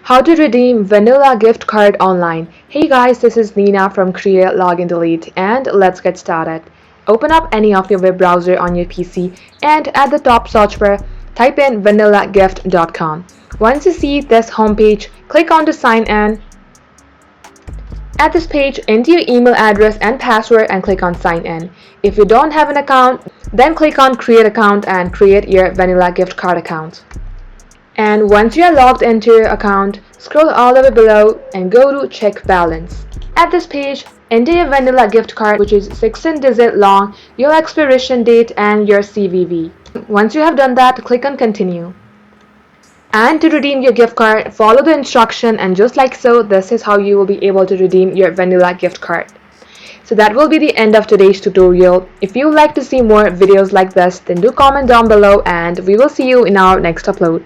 How to redeem vanilla gift card online. Hey guys, this is Nina from Create Login Delete and let's get started. Open up any of your web browser on your PC and at the top search bar type in vanillagift.com. Once you see this homepage, click on to sign in. At this page, enter your email address and password and click on sign in. If you don't have an account, then click on create account and create your vanilla gift card account. And once you are logged into your account, scroll all the way below and go to check balance. At this page, enter your vanilla gift card, which is 16-digit long, your expiration date and your CVV. Once you have done that, click on continue. And to redeem your gift card, follow the instruction, and just like so, this is how you will be able to redeem your vanilla gift card. So that will be the end of today's tutorial. If you would like to see more videos like this, then do comment down below and we will see you in our next upload.